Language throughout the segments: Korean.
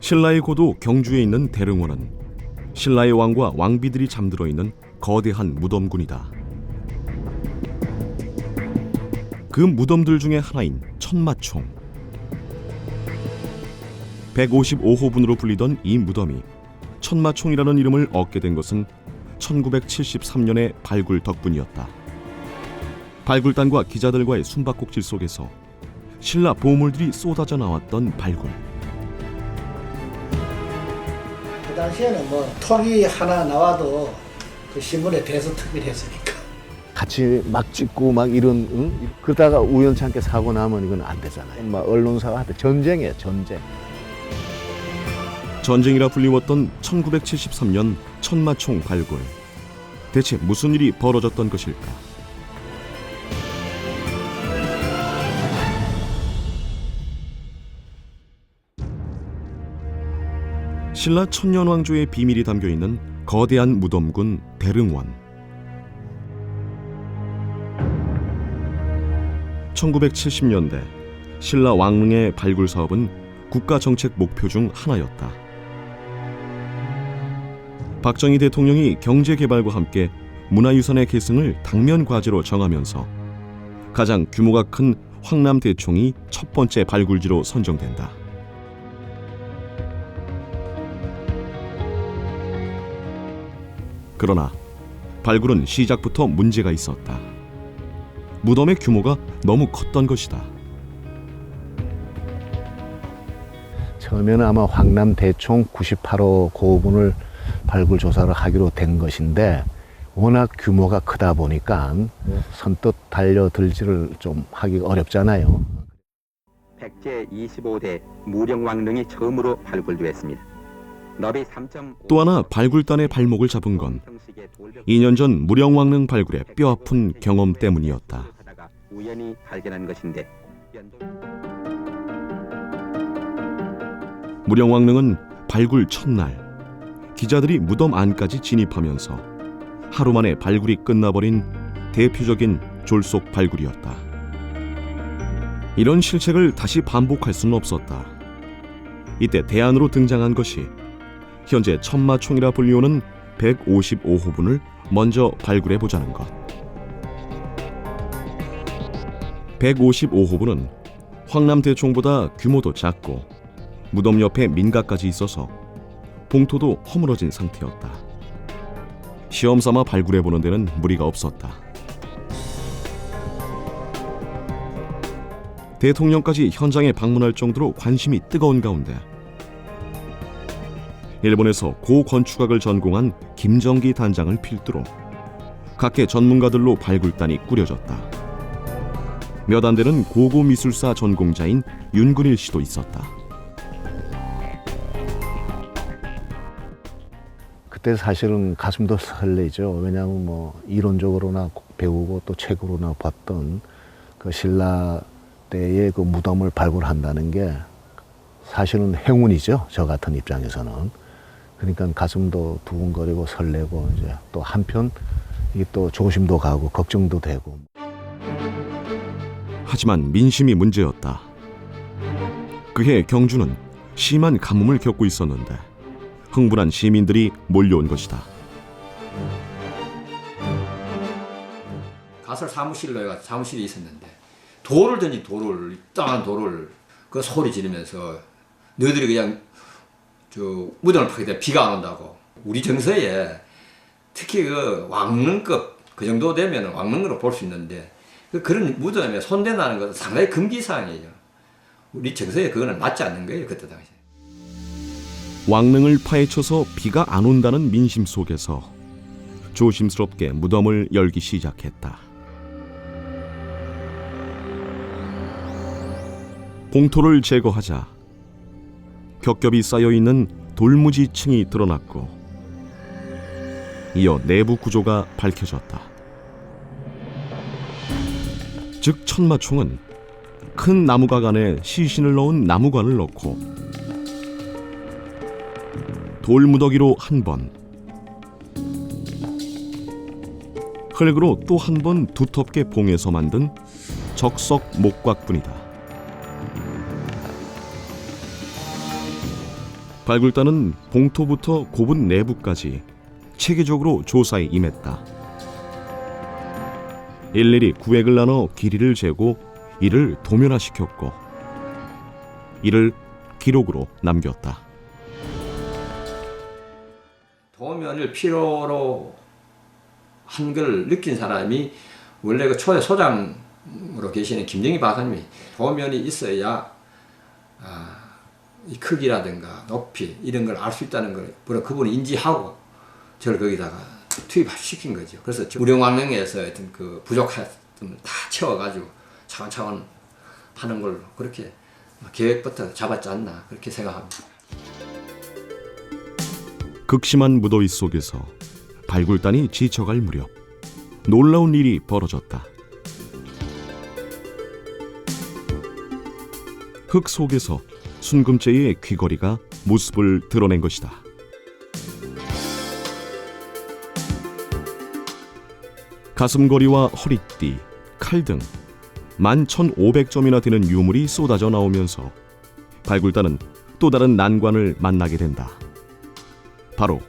신라의 고도 경주에 있는 대릉원은 신라의 왕과 왕비들이 잠들어 있는 거대한 무덤군이다. 그 무덤들 중에 하나인 천마총. 155호분으로 불리던 이 무덤이 천마총이라는 이름을 얻게 된 것은 1973년의 발굴 덕분이었다. 발굴단과 기자들과의 숨바꼭질 속에서 신라 보물들이 쏟아져 나왔던 발굴. 그 당시에는 뭐 통이 하나 나와도 그 신문에 대서 특별했으니까. 같이 막 찍고 막 이런 그러다가 우연찮게 사고 나면 이건 안 되잖아요. 막 언론사가 하되 전쟁이에요, 전쟁. 전쟁이라 불리웠던 1973년 천마총 발굴. 대체 무슨 일이 벌어졌던 것일까? 신라 천년왕조의 비밀이 담겨있는 거대한 무덤군 대릉원. 1970년대 신라 왕릉의 발굴 사업은 국가정책 목표 중 하나였다. 박정희 대통령이 경제개발과 함께 문화유산의 계승을 당면 과제로 정하면서 가장 규모가 큰 황남대총이 첫 번째 발굴지로 선정된다. 그러나 발굴은 시작부터 문제가 있었다. 무덤의 규모가 너무 컸던 것이다. 처음에는 아마 황남대총 98호 고분을 발굴 조사를 하기로 된 것인데 워낙 규모가 크다 보니까 선뜻 달려들지를 좀 하기가 어렵잖아요. 백제 25대 무령왕릉이 처음으로 발굴되었습니다. 너비 3.5... 또 하나 발굴단의 발목을 잡은 건 2년 전 무령왕릉 발굴의 뼈아픈 경험 때문이었다. 우연히 발견한 것인데 무령왕릉은 발굴 첫날 기자들이 무덤 안까지 진입하면서 하루 만에 발굴이 끝나버린 대표적인 졸속 발굴이었다. 이런 실책을 다시 반복할 수는 없었다. 이때 대안으로 등장한 것이 현재 천마총이라 불리우는 155호분을 먼저 발굴해보자는 것. 155호분은 황남대총보다 규모도 작고 무덤 옆에 민가까지 있어서 봉토도 허물어진 상태였다. 시험삼아 발굴해보는 데는 무리가 없었다. 대통령까지 현장에 방문할 정도로 관심이 뜨거운 가운데 일본에서 고건축학을 전공한 김정기 단장을 필두로 각계 전문가들로 발굴단이 꾸려졌다. 몇 안 되는 고고미술사 전공자인 윤근일 씨도 있었다. 그때 사실은 가슴도 설레죠. 왜냐하면 뭐 이론적으로나 배우고 또 책으로나 봤던 그 신라 때의 그 무덤을 발굴한다는 게 사실은 행운이죠. 저 같은 입장에서는. 그러니까 가슴도 두근거리고 설레고 이제 또 한편 이게 또 조심도 가고 걱정도 되고. 하지만 민심이 문제였다. 그해 경주는 심한 가뭄을 겪고 있었는데 흥분한 시민들이 몰려온 것이다. 가설 사무실로 해가 사무실이 있었는데 돌을 던진 돌을 이땅한 돌을 그 소리 지르면서 너희들이 그냥 저 무덤을 파게 되면 비가 안 온다고. 우리 정서에 특히 그 왕릉급 그 정도 되면 왕릉으로 볼 수 있는데 그런 무덤에 손댄다는 것은 상당히 금기사항이에요. 우리 정서에 그거는 맞지 않는 거예요. 그때 당시에. 왕릉을 파헤쳐서 비가 안 온다는 민심 속에서 조심스럽게 무덤을 열기 시작했다. 봉토를 제거하자 겹겹이 쌓여있는 돌무지층이 드러났고 이어 내부 구조가 밝혀졌다. 즉 천마총은 큰 나무각 안에 시신을 넣은 나무관을 넣고 돌무더기로 한 번, 흙으로 또 한 번 두텁게 봉해서 만든 적석 목곽뿐이다. 발굴단은 봉토부터 고분 내부까지 체계적으로 조사에 임했다. 일일이 구획을 나눠 길이를 재고 이를 도면화시켰고 이를 기록으로 남겼다. 도면을 필요로 한 걸 느낀 사람이 원래 그 초대 소장으로 계시는 김정희 박사님이 도면이 있어야 이 크기라든가 높이 이런 걸 알 수 있다는 걸 그분이 인지하고 저를 거기다가 투입시킨 거죠. 그래서 무령왕릉에서 하여튼 그 부족한 다 채워가지고 차근차근 하는 걸로 그렇게 계획부터 잡았지 않나 그렇게 생각합니다. 극심한 무더위 속에서 발굴단이 지쳐갈 무렵 놀라운 일이 벌어졌다. 흙 속에서 순금제의 귀걸이가 모습을 드러낸 것이다. 가슴걸이와 허리띠, 칼 등 11,500점이나 되는 유물이 쏟아져 나오면서 발굴단은 또 다른 난관을 만나게 된다. 바로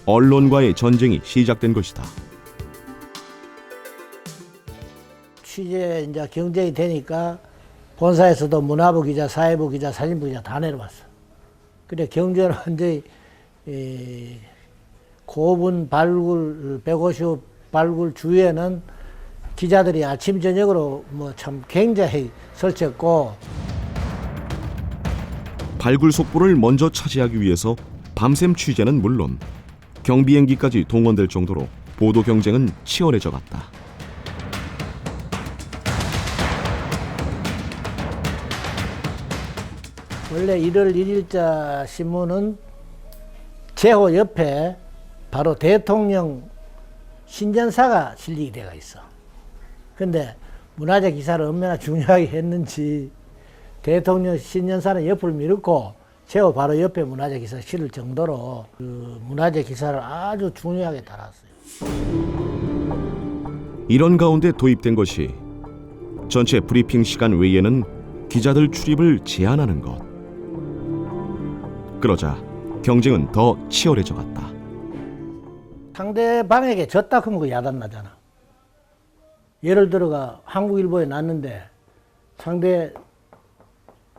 언론과의 전쟁이 시작된 것이다. 취재 이제 경쟁이 되니까 본사에서도 문화부 기자, 사회부 기자, 사진부 기자 다 내려왔어. 그래 경쟁을 완전히 고분 발굴 150 발굴 주에는 기자들이 아침 저녁으로 뭐 참 굉장히 설쳤고 발굴 속보를 먼저 차지하기 위해서 밤샘 취재는 물론 경비행기까지 동원될 정도로 보도 경쟁은 치열해져 갔다. 원래 1월 1일자 신문은 제호 옆에 바로 대통령 신전사가 실리게 되어 있어. 근데 문화재 기사를 얼마나 중요하게 했는지 대통령 신전사는 옆을 미루고 제호 바로 옆에 문화재 기사 실을 정도로 그 문화재 기사를 아주 중요하게 달았어요. 이런 가운데 도입된 것이 전체 브리핑 시간 외에는 기자들 출입을 제한하는 것. 그러자 경쟁은 더 치열해져 갔다. 상대방에게 졌다 하면 그 야단 나잖아. 예를 들어가 한국일보에 났는데 상대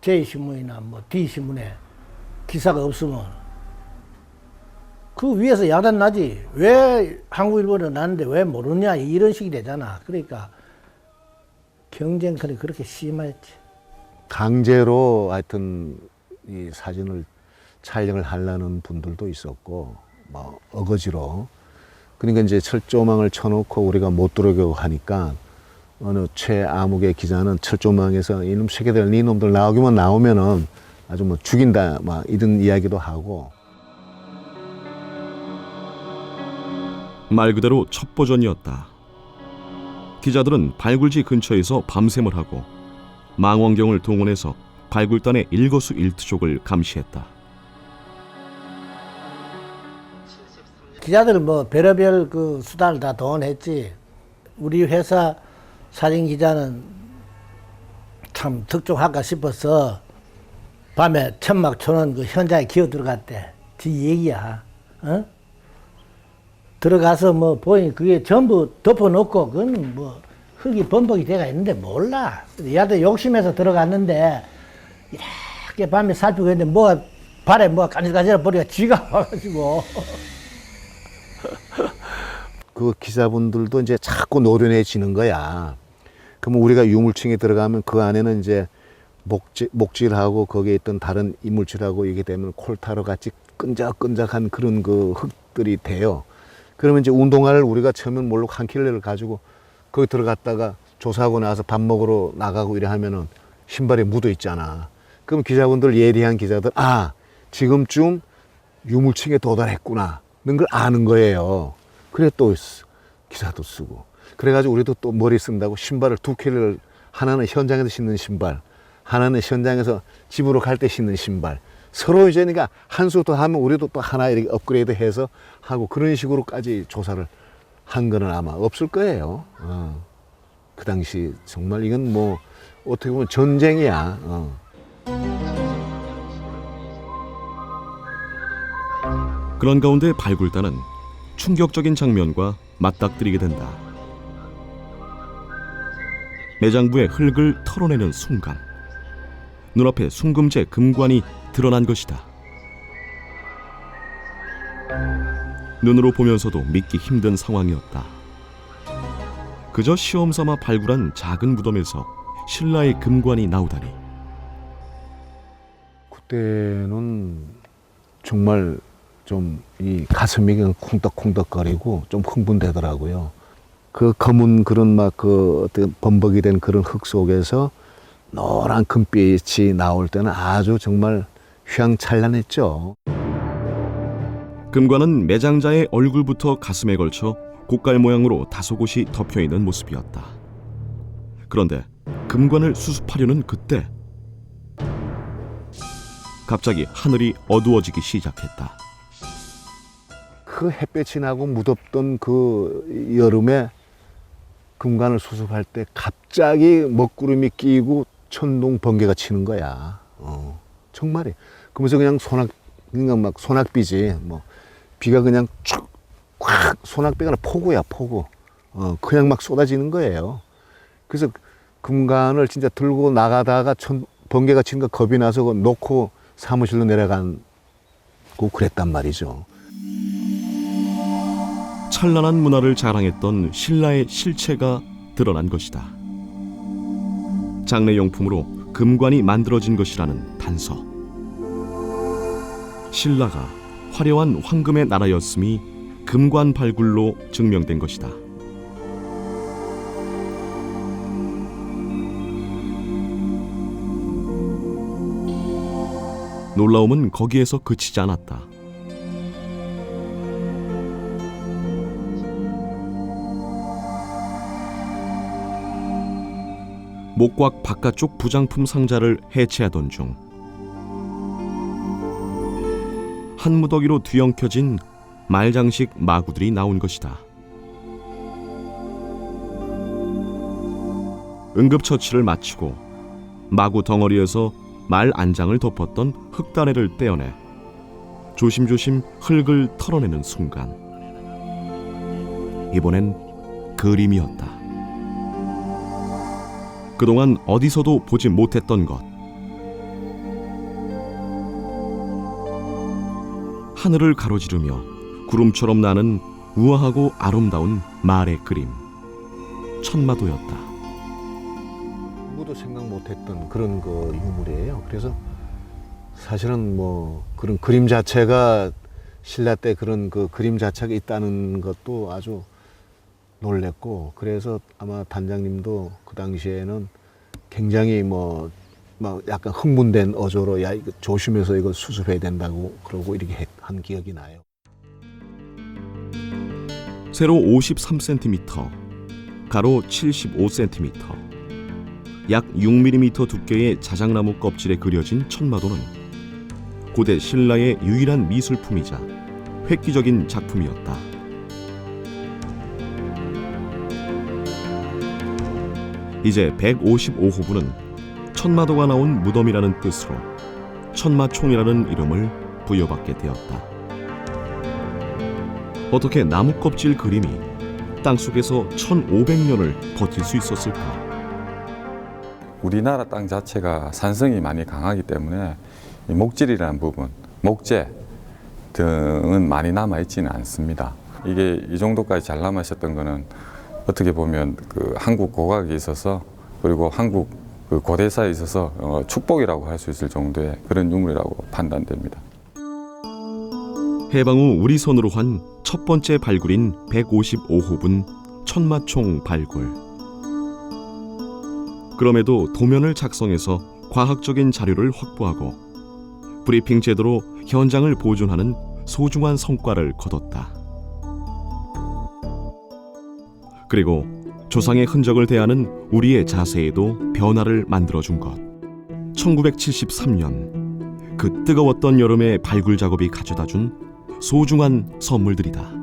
제2신문이나 뭐 D신문에 기사가 없으면 그 위에서 야단 나지. 왜 한국일보에 났는데 왜 모르냐 이런 식이 되잖아. 그러니까 경쟁권이 그렇게 심했지. 강제로 하여튼 이 사진을 촬영을 하려는 분들도 있었고 뭐 어거지로 그러니까 이제 철조망을 쳐놓고 우리가 못 들어오게 하니까 어느 최아무개 기자는 철조망에서 이놈 새끼들 이놈들 나오기만 나오면은 아주 뭐 죽인다 막 이런 이야기도 하고. 말 그대로 첩보전이었다. 기자들은 발굴지 근처에서 밤샘을 하고 망원경을 동원해서 발굴단의 일거수일투족을 감시했다. 기자들은 뭐 별의별 그 수단을 다 동원했지. 우리 회사 사진 기자는 참 특종할까 싶어서 밤에 천막 쳐놓은 그 현장에 기어 들어갔대. 지 얘기야. 어? 들어가서 뭐 보니 그게 전부 덮어놓고 그건 뭐 흙이 범벅이 돼가 있는데 몰라. 얘한테 욕심해서 들어갔는데 이렇게 밤에 살피고 있는데 뭐가 발에 뭐가 까질까질한 버리가 쥐가 와가지고 그 기자분들도 이제 자꾸 노련해지는 거야. 그러면 우리가 유물층에 들어가면 그 안에는 이제 목질하고 거기에 있던 다른 이물질하고 이게 되면 콜타로 같이 끈적끈적한 그런 그 흙들이 돼요. 그러면 이제 운동화를 우리가 처음엔 몰로 한 킬로를 가지고 거기 들어갔다가 조사하고 나서 밥 먹으러 나가고 이래 하면은 신발에 묻어 있잖아. 그럼 기자분들 예리한 기자들 지금쯤 유물층에 도달했구나 는 걸 아는 거예요. 그래 또 기사도 쓰고 그래가지고 우리도 또 머리 쓴다고 신발을 2킬로를 하나는 현장에서 신는 신발 하나는 현장에서 집으로 갈 때 신는 신발 서로 이제 그러니까 한 수 더 하면 우리도 또 하나 이렇게 업그레이드 해서 하고 그런 식으로까지 조사를 한 거는 아마 없을 거예요. 그 당시 정말 이건 뭐 어떻게 보면 전쟁이야. 그런 가운데 발굴단은 충격적인 장면과 맞닥뜨리게 된다. 매장부의 흙을 털어내는 순간 눈앞에 순금제 금관이 드러난 것이다. 눈으로 보면서도 믿기 힘든 상황이었다. 그저 시험삼아 발굴한 작은 무덤에서 신라의 금관이 나오다니. 그때는 정말 좀 이 가슴이 그냥 쿵덕쿵덕거리고 좀 흥분되더라고요. 그 검은 그런 막 그 어떤 범벅이 된 그런 흙 속에서 노란 금빛이 나올 때는 아주 정말 휘황찬란했죠. 금관은 매장자의 얼굴부터 가슴에 걸쳐 곡갈 모양으로 다소 곳이 덮여 있는 모습이었다. 그런데 금관을 수습하려는 그때 갑자기 하늘이 어두워지기 시작했다. 그 햇볕이 나고 무덥던 그 여름에 금관을 수습할 때 갑자기 먹구름이 끼고 천둥 번개가 치는 거야. 정말이. 그러면서 그냥 그냥 막 소낙비지. 뭐 비가 그냥 쫙 소낙비가 아니라 폭우야, 폭우. 그냥 막 쏟아지는 거예요. 그래서 금관을 진짜 들고 나가다가 번개가 치는 거 겁이 나서 그거 놓고 사무실로 내려가고 그랬단 말이죠. 찬란한 문화를 자랑했던 신라의 실체가 드러난 것이다. 장례용품으로 금관이 만들어진 것이라는 단서. 신라가 화려한 황금의 나라였음이 금관 발굴로 증명된 것이다. 놀라움은 거기에서 그치지 않았다. 목곽 바깥쪽 부장품 상자를 해체하던 중 한 무더기로 뒤엉켜진 말장식 마구들이 나온 것이다. 응급처치를 마치고 마구 덩어리에서 말 안장을 덮었던 흙다래를 떼어내 조심조심 흙을 털어내는 순간 이번엔 그림이었다. 그동안 어디서도 보지 못했던 것. 하늘을 가로지르며 구름처럼 나는 우아하고 아름다운 말의 그림. 천마도였다. 누구도 생각 못했던 그런 그 유물이에요. 그래서 사실은 뭐 그런 그림 자체가 신라 때 그런 그 그림 자체가 있다는 것도 아주 놀랬고, 그래서 아마 단장님도 그 당시에는 굉장히 뭐 약간 흥분된 어조로 야 이거 조심해서 이거 수습해야 된다고 그러고 이렇게 한 기억이 나요. 세로 53cm, 가로 75cm, 약 6mm 두께의 자작나무 껍질에 그려진 천마도는 고대 신라의 유일한 미술품이자 획기적인 작품이었다. 이제 155호부는 천마도가 나온 무덤이라는 뜻으로 천마총이라는 이름을 부여받게 되었다. 어떻게 나무 껍질 그림이 땅속에서 1500년을 버틸 수 있었을까? 우리나라 땅 자체가 산성이 많이 강하기 때문에 이 목질이라는 부분, 목재 등은 많이 남아있지는 않습니다. 이게 이 정도까지 잘 남아있었던 거는 어떻게 보면 그 한국 고각에 있어서, 그리고 한국 그 고대사에 있어서 축복이라고 할 수 있을 정도의 그런 유물이라고 판단됩니다. 해방 후 우리 손으로 한 첫 번째 발굴인 155호분 천마총 발굴. 그럼에도 도면을 작성해서 과학적인 자료를 확보하고 브리핑 제도로 현장을 보존하는 소중한 성과를 거뒀다. 그리고 조상의 흔적을 대하는 우리의 자세에도 변화를 만들어준 것. 1973년 그 뜨거웠던 여름의 발굴 작업이 가져다준 소중한 선물들이다.